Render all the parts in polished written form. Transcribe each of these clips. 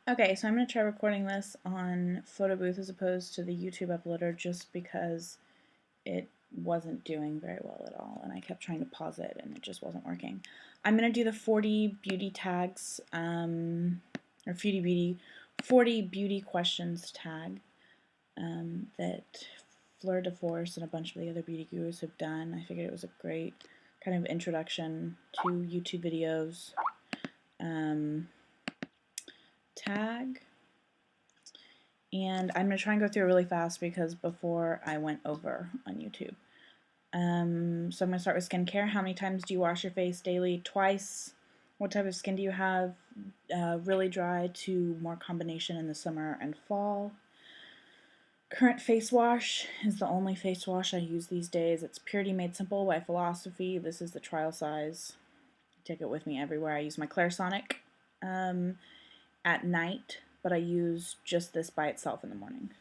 Okay, so I'm going to try recording this on photo booth as opposed to the YouTube uploader just because it wasn't doing very well at all and I kept trying to pause it and it just wasn't working. I'm going to do the 40 beauty tags, or 40 beauty questions tag that Fleur de Force and a bunch of the other beauty gurus have done. I figured it was a great kind of introduction to YouTube videos tag. And I'm going to try and go through it really fast because before I went over on YouTube. So I'm going to start with skincare. How many times do you wash your face daily? Twice. What type of skin do you have? Really dry to more combination in the summer and fall. Current face wash is the only face wash I use these days. It's Purity Made Simple by Philosophy. This is the trial size. I take it with me everywhere. I use my Clarisonic at night, but I use just this by itself in the morning.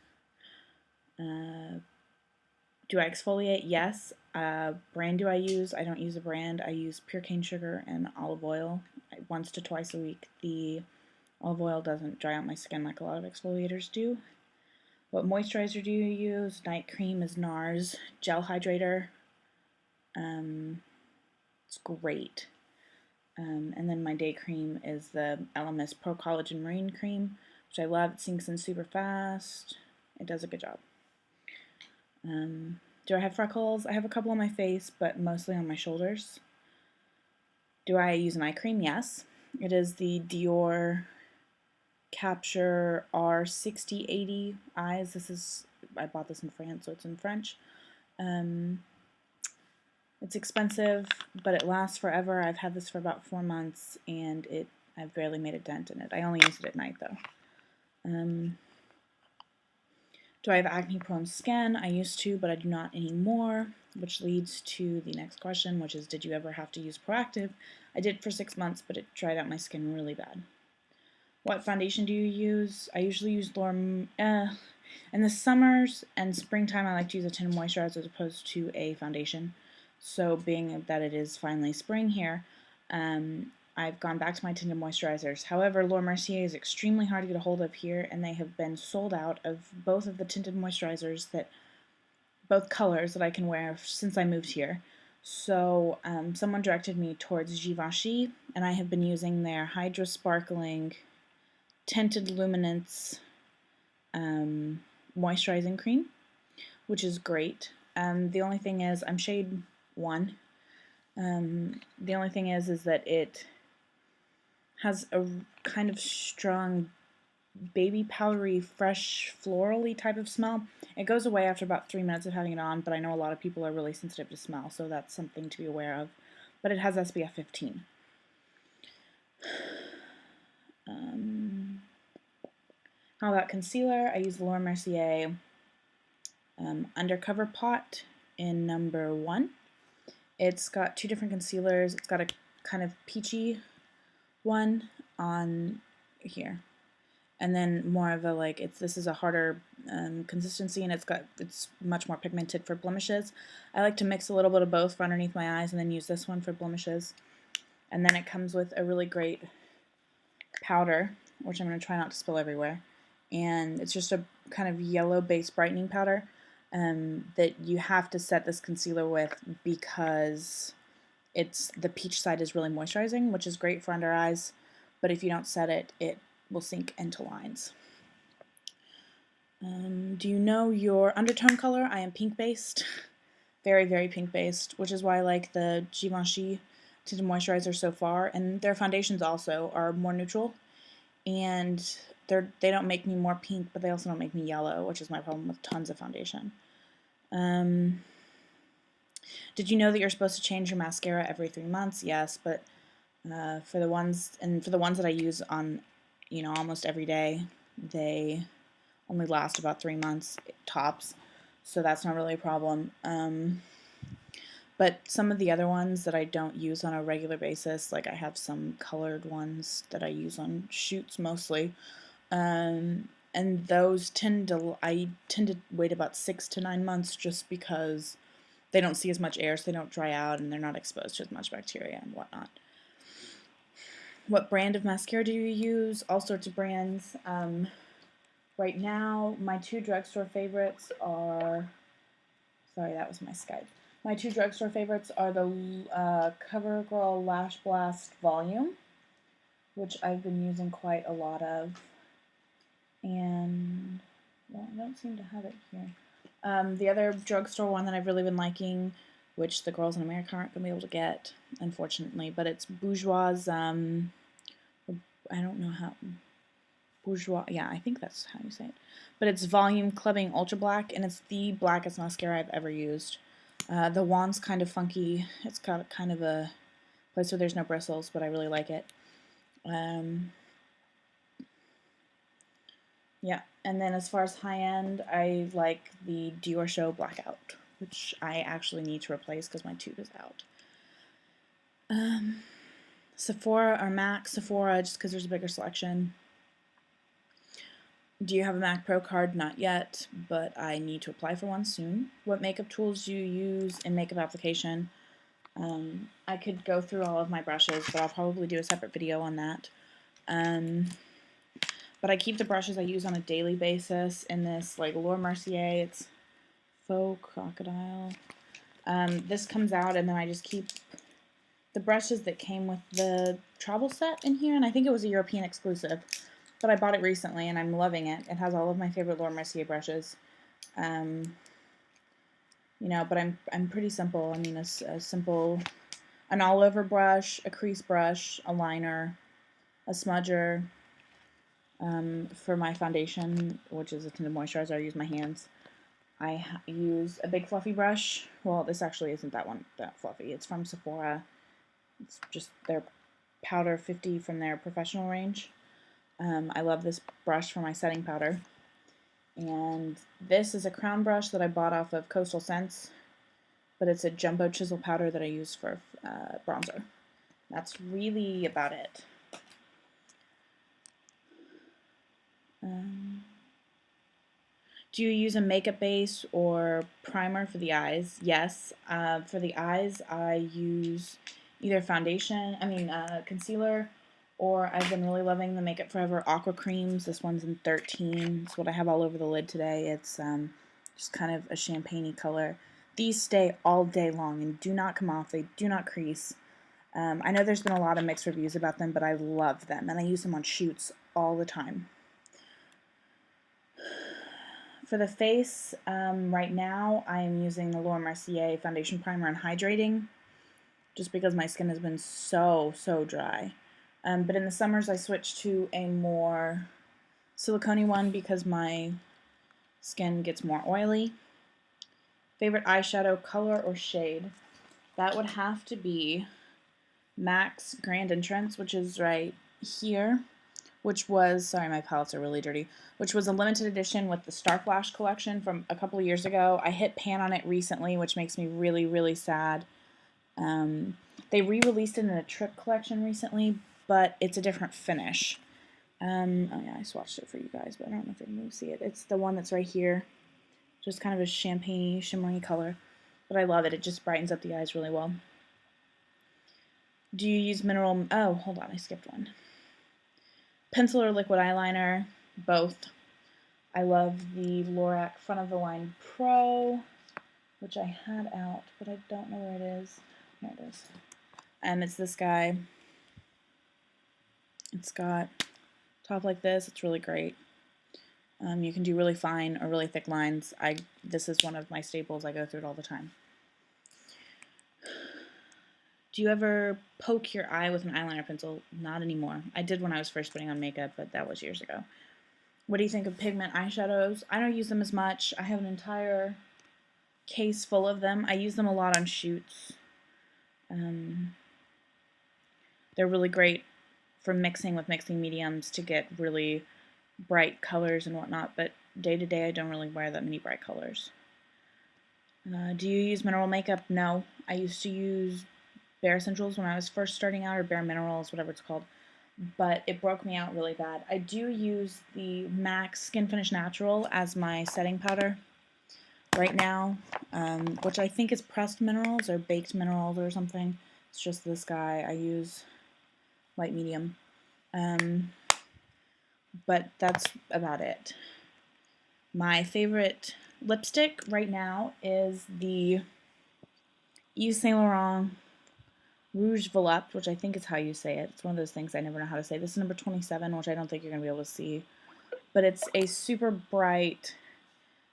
Do I exfoliate? Yes. Brand do I use? I don't use a brand. I use pure cane sugar and olive oil once to twice a week. The olive oil doesn't dry out my skin like a lot of exfoliators do. What moisturizer do you use? Night cream is NARS. Gel hydrator. It's great. And then my day cream is the LMS Pro Collagen Marine Cream, which I love. It sinks in super fast. It does a good job. Do I have freckles? I have a couple on my face, but mostly on my shoulders. Do I use an eye cream? Yes. It is the Dior Capture R6080 eyes. I bought this in France, so it's in French. It's expensive, but it lasts forever. I've had this for about 4 months, and I've barely made a dent in it. I only use it at night, though. Do I have acne-prone skin? I used to, but I do not anymore, which leads to the next question, which is, did you ever have to use Pro-activ? I did for 6 months, but it dried out my skin really bad. What foundation do you use? I usually use in the summers and springtime, I like to use a tinted moisturizer as opposed to a foundation. So being that it is finally spring here, I've gone back to my tinted moisturizers. However, Laura Mercier is extremely hard to get a hold of here, and they have been sold out of both of the tinted moisturizers both colors that I can wear since I moved here. So someone directed me towards Givenchy, and I have been using their Hydra Sparkling Tinted Luminance moisturizing cream, which is great. The only thing is, I'm shade 1. The only thing is that it has a kind of strong baby powdery, fresh, florally type of smell. It goes away after about 3 minutes of having it on, but I know a lot of people are really sensitive to smell, so that's something to be aware of. But it has SPF 15. How about concealer? I use the Laura Mercier Undercover Pot in number 1. It's got 2 different concealers. It's got a kind of peachy one on here, and then more of a this is a harder consistency, and it's much more pigmented for blemishes. I like to mix a little bit of both for underneath my eyes and then use this one for blemishes. And then it comes with a really great powder, which I'm going to try not to spill everywhere, and it's just a kind of yellow base brightening powder that you have to set this concealer with because the peach side is really moisturizing, which is great for under eyes, but if you don't set it, it will sink into lines. Do you know your undertone color? I am pink based, very, very pink based, which is why I like the Givenchy tinted moisturizer so far, and their foundations also are more neutral, and they don't make me more pink, but they also don't make me yellow, which is my problem with tons of foundation. Did you know that you're supposed to change your mascara every 3 months? Yes, but for the ones that I use on, almost every day, they only last about 3 months tops, so that's not really a problem. But some of the other ones that I don't use on a regular basis, like I have some colored ones that I use on shoots mostly, and those I tend to wait about 6 to 9 months just because they don't see as much air, so they don't dry out, and they're not exposed to as much bacteria and whatnot. What brand of mascara do you use? All sorts of brands. Right now, my two drugstore favorites are, sorry, that was my Skype. My two drugstore favorites are the CoverGirl Lash Blast Volume, which I've been using quite a lot of, and, well, I don't seem to have it here. The other drugstore one that I've really been liking, which the girls in America aren't going to be able to get, unfortunately, but it's Bourjois, I don't know how, Bourjois, yeah, I think that's how you say it. But it's Volume Clubbing Ultra Black, and it's the blackest mascara I've ever used. The wand's kind of funky. It's got kind of a place where there's no bristles, but I really like it. Yeah, and then as far as high-end, I like the Dior Show Blackout, which I actually need to replace because my tube is out. Sephora or MAC, Sephora, just because there's a bigger selection. Do you have a Mac Pro card? Not yet, but I need to apply for one soon. What makeup tools do you use in makeup application? I could go through all of my brushes, but I'll probably do a separate video on that. But I keep the brushes I use on a daily basis in this, like, Laura Mercier, it's Faux Crocodile. This comes out, and then I just keep the brushes that came with the travel set in here, and I think it was a European exclusive. But I bought it recently, and I'm loving it. It has all of my favorite Laura Mercier brushes. You know, but I'm pretty simple. I mean, a simple, an all-over brush, a crease brush, a liner, a smudger. For my foundation, which is a tinted moisturizer, I use my hands. I use a big fluffy brush. Well, this actually isn't that fluffy. It's from Sephora. It's just their powder 50 from their professional range. I love this brush for my setting powder. And this is a crown brush that I bought off of Coastal Scents, but it's a jumbo chisel powder that I use for bronzer. That's really about it. Do you use a makeup base or primer for the eyes? Yes. For the eyes, I use either concealer, or I've been really loving the Makeup Forever Aqua Creams. This one's in 13. It's what I have all over the lid today. It's just kind of a champagne-y color. These stay all day long and do not come off. They do not crease. I know there's been a lot of mixed reviews about them, but I love them, and I use them on shoots all the time. For the face, right now I am using the Laura Mercier Foundation Primer and Hydrating, just because my skin has been so dry. But in the summers I switch to a more silicone-y one because my skin gets more oily. Favorite eyeshadow color or shade? That would have to be MAC's Grand Entrance, which is right here, which was, sorry, my palettes are really dirty, which was a limited edition with the Star Flash collection from a couple of years ago. I hit pan on it recently, which makes me really sad. They re-released it in a Trip collection recently, but it's a different finish. Oh yeah, I swatched it for you guys, but I don't know if you can see it. It's the one that's right here. Just kind of a champagne shimmery color, but I love it. It just brightens up the eyes really well. Do you use mineral, oh, hold on, I skipped one. Pencil or liquid eyeliner? Both. I love the Lorac Front of the Line Pro, which I had out, but I don't know where it is. Here it is. It's this guy. It's got top like this. It's really great. You can do really fine or really thick lines. This is one of my staples. I go through it all the time. Do you ever poke your eye with an eyeliner pencil? Not anymore. I did when I was first putting on makeup, but that was years ago. What do you think of pigment eyeshadows? I don't use them as much. I have an entire case full of them. I use them a lot on shoots. They're really great for mixing with mixing mediums to get really bright colors and whatnot, but day to day I don't really wear that many bright colors. Do you use mineral makeup? No. I used to use Bare Essentials when I was first starting out, or Bare Minerals, whatever it's called, but it broke me out really bad. I do use the MAC Skin Finish Natural as my setting powder right now, which I think is pressed minerals or baked minerals or something. It's just this guy. I use light medium. But that's about it. My favorite lipstick right now is the Yves Saint Laurent Rouge Volupte, which I think is how you say it. It's one of those things I never know how to say. This is number 27, which I don't think you're going to be able to see. But it's a super bright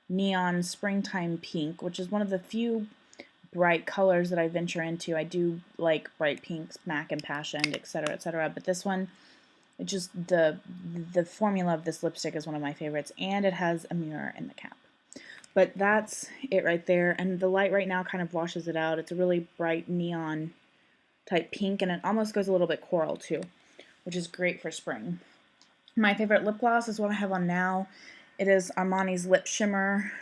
neon springtime pink, which is one of the few bright colors that I venture into. I do like bright pinks, MAC and Passion, etc., etc. But this one, it just the formula of this lipstick is one of my favorites, and it has a mirror in the cap. But that's it right there, and the light right now kind of washes it out. It's a really bright neon type pink, and it almost goes a little bit coral too, which is great for spring. My favorite lip gloss is what I have on now. It is Armani's Lip Shimmer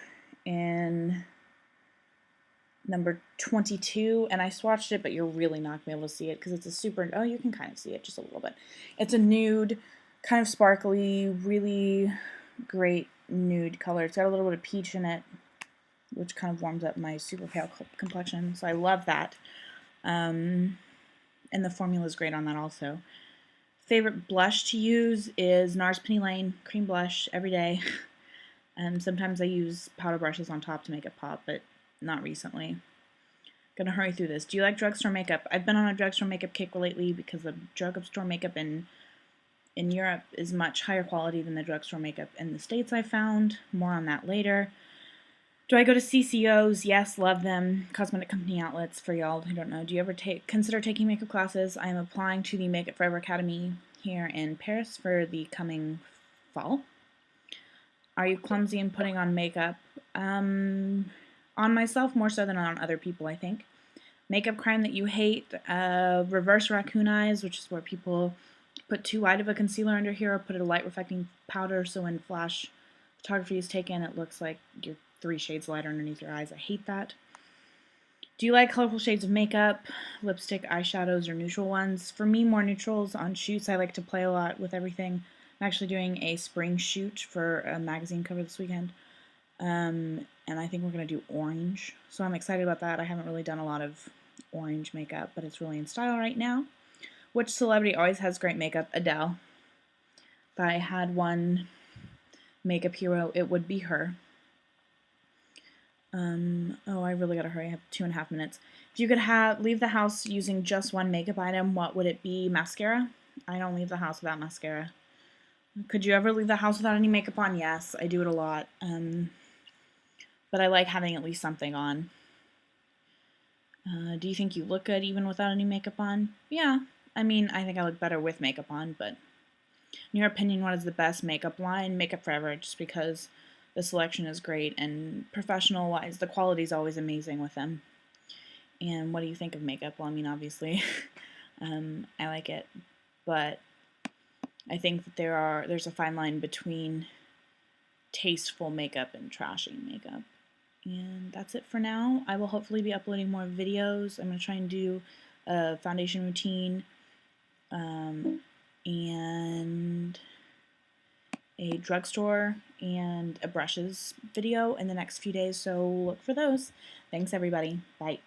in number 22, and I swatched it, but you're really not going to be able to see it because it's a super, oh, you can kind of see it just a little bit. It's a nude, kind of sparkly, really great nude color. It's got a little bit of peach in it, which kind of warms up my super pale complexion, so I love that. And the formula is great on that also. Favorite blush to use is NARS Penny Lane Cream Blush every day. And sometimes I use powder brushes on top to make it pop, but not recently. Gonna hurry through this. Do you like drugstore makeup? I've been on a drugstore makeup kick lately because the drugstore makeup in Europe is much higher quality than the drugstore makeup in the States, I found. More on that later. Do I go to CCOs? Yes, love them. Cosmetic company outlets for y'all who don't know. Do you ever consider taking makeup classes? I am applying to the Makeup Forever Academy here in Paris for the coming fall. Are you clumsy in putting on makeup? On myself more so than on other people, I think. Makeup crime that you hate, reverse raccoon eyes, which is where people put too light of a concealer under here or put a light reflecting powder so when flash photography is taken it looks like you're 3 shades lighter underneath your eyes. I hate that. Do you like colorful shades of makeup, lipstick, eyeshadows, or neutral ones? For me, more neutrals. On shoots, I like to play a lot with everything. I'm actually doing a spring shoot for a magazine cover this weekend. And I think we're going to do orange. So I'm excited about that. I haven't really done a lot of orange makeup, but it's really in style right now. Which celebrity always has great makeup? Adele. If I had one makeup hero, it would be her. Oh, I really gotta hurry. I have 2.5 minutes. If you could leave the house using just one makeup item, what would it be? Mascara? I don't leave the house without mascara. Could you ever leave the house without any makeup on? Yes, I do it a lot. But I like having at least something on. Do you think you look good even without any makeup on? Yeah. I mean, I think I look better with makeup on, but in your opinion, what is the best makeup line? Makeup Forever, just because the selection is great, and professional-wise, the quality is always amazing with them. And what do you think of makeup? Well, I mean, obviously, I like it, but I think that there's a fine line between tasteful makeup and trashy makeup. And that's it for now. I will hopefully be uploading more videos. I'm going to try and do a foundation routine and a drugstore and a brushes video in the next few days, so look for those. Thanks, everybody. Bye.